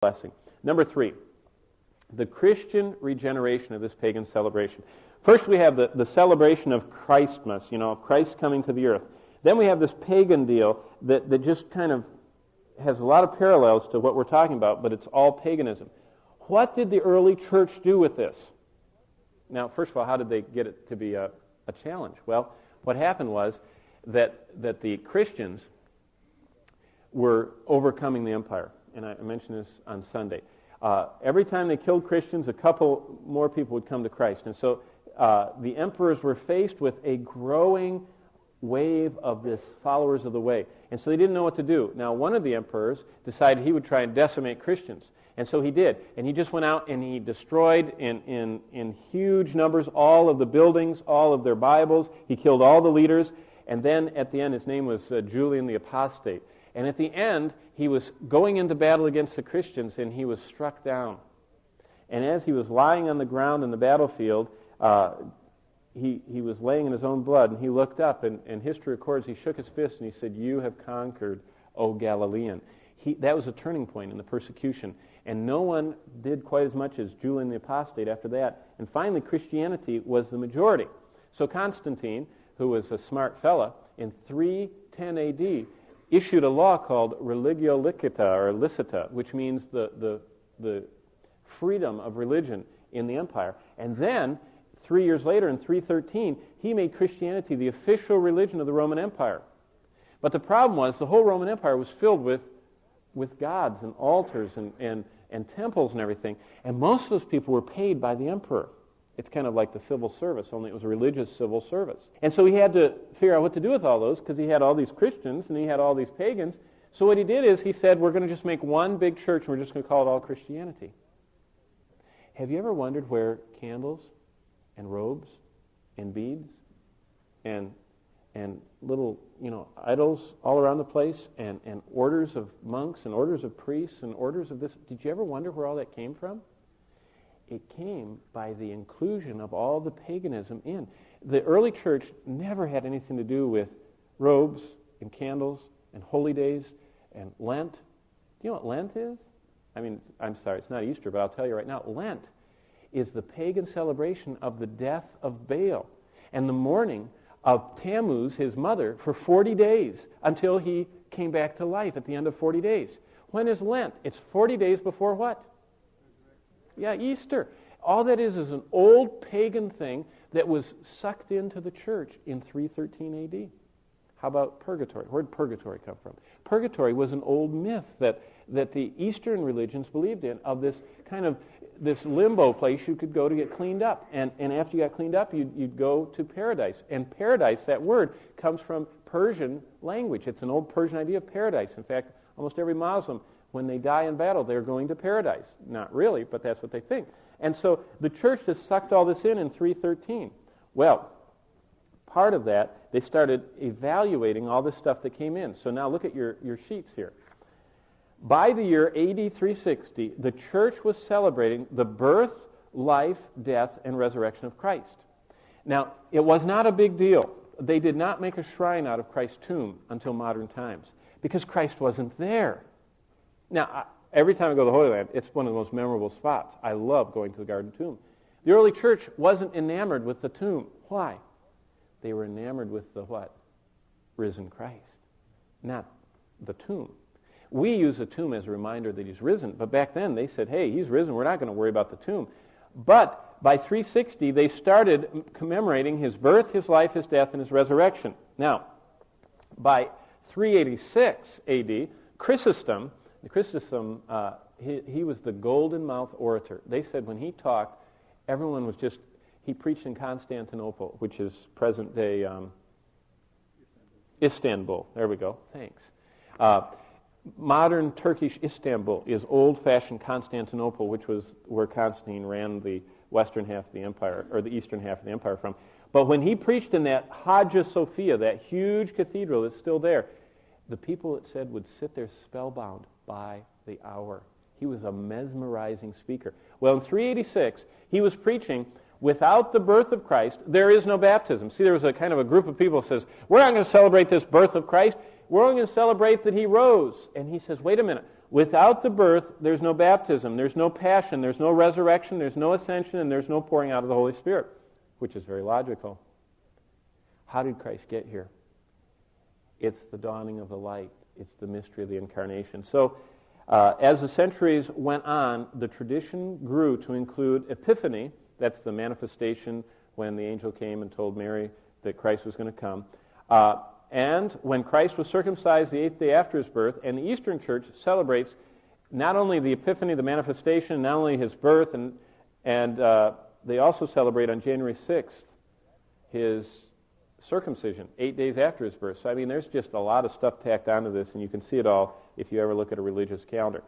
blessing. Number 3, the Christian regeneration of this pagan celebration. First we have the celebration of Christmas, Christ coming to the earth. Then we have this pagan deal that just kind of has a lot of parallels to what we're talking about, but it's all paganism. What did the early church do with this? Now, first of all, how did they get it to be a challenge? Well, what happened was that the Christians were overcoming the empire. And I mentioned this on Sunday. Every time they killed Christians, a couple more people would come to Christ. And so the emperors were faced with a growing wave of this followers of the way. And so they didn't know what to do. Now, one of the emperors decided he would try and decimate Christians. And so he did. And he just went out and he destroyed in huge numbers all of the buildings, all of their Bibles. He killed all the leaders. And then at the end, his name was Julian the Apostate. And at the end, he was going into battle against the Christians, and he was struck down. And as he was lying on the ground in the battlefield, he was laying in his own blood, and he looked up, and history records he shook his fist, and he said, "You have conquered, O Galilean." That was a turning point in the persecution. And no one did quite as much as Julian the Apostate after that. And finally, Christianity was the majority. So Constantine, who was a smart fella, in 310 A.D., issued a law called religio licita, or licita, which means the freedom of religion in the empire. And then, 3 years later, in 313, he made Christianity the official religion of the Roman Empire. But the problem was the whole Roman Empire was filled with gods and altars and temples and everything. And most of those people were paid by the emperor. It's kind of like the civil service, only it was a religious civil service. And so he had to figure out what to do with all those, because he had all these Christians and he had all these pagans. So what he did is he said, we're going to just make one big church and we're just going to call it all Christianity. Have you ever wondered where candles and robes and beads and little, idols all around the place and orders of monks and orders of priests and orders of this, did you ever wonder where all that came from? It came by the inclusion of all the paganism in. The early church never had anything to do with robes and candles and holy days and Lent. Do you know what Lent is? I'm sorry, it's not Easter, but I'll tell you right now. Lent is the pagan celebration of the death of Baal and the mourning of Tammuz, his mother, for 40 days until he came back to life at the end of 40 days. When is Lent? It's 40 days before what? Yeah, Easter. All that is an old pagan thing that was sucked into the church in 313 A.D. How about purgatory? Where did purgatory come from? Purgatory was an old myth that the Eastern religions believed in, of this kind of this limbo place you could go to get cleaned up. And after you got cleaned up, you'd go to paradise. And paradise, that word, comes from Persian language. It's an old Persian idea of paradise. In fact, almost every Muslim, when they die in battle, they're going to paradise. Not really, but that's what they think. And so the church just sucked all this in 313. Well, part of that, they started evaluating all this stuff that came in. So now look at your sheets here. By the year AD 360, the church was celebrating the birth, life, death, and resurrection of Christ. Now, it was not a big deal. They did not make a shrine out of Christ's tomb until modern times, because Christ wasn't there. Now, every time I go to the Holy Land, it's one of the most memorable spots. I love going to the Garden Tomb. The early church wasn't enamored with the tomb. Why? They were enamored with the what? Risen Christ, not the tomb. We use a tomb as a reminder that he's risen, but back then they said, hey, he's risen, we're not going to worry about the tomb. But by 360, they started commemorating his birth, his life, his death, and his resurrection. Now, by 386 A.D., Chrysostom, he was the golden-mouthed orator. They said when he talked, everyone was just, he preached in Constantinople, which is present-day Istanbul. There we go. Thanks. Modern Turkish Istanbul is old-fashioned Constantinople, which was where Constantine ran the western half of the empire, or the eastern half of the empire from. But when he preached in that Hagia Sophia, that huge cathedral that's still there, the people, it said, would sit there spellbound by the hour. He was a mesmerizing speaker. Well, in 386, he was preaching, without the birth of Christ, there is no baptism. See, there was a kind of a group of people that says, we're not going to celebrate this birth of Christ. We're only going to celebrate that he rose. And he says, wait a minute. Without the birth, there's no baptism, there's no passion, there's no resurrection, there's no ascension, and there's no pouring out of the Holy Spirit, which is very logical. How did Christ get here? It's the dawning of the light. It's the mystery of the incarnation. So, as the centuries went on, the tradition grew to include Epiphany. That's the manifestation when the angel came and told Mary that Christ was going to come. And when Christ was circumcised the 8th day after his birth, and the Eastern Church celebrates not only the Epiphany, the manifestation, not only his birth, and they also celebrate on January 6th his circumcision, 8 days after his birth. So, I mean, there's just a lot of stuff tacked onto this, and you can see it all if you ever look at a religious calendar.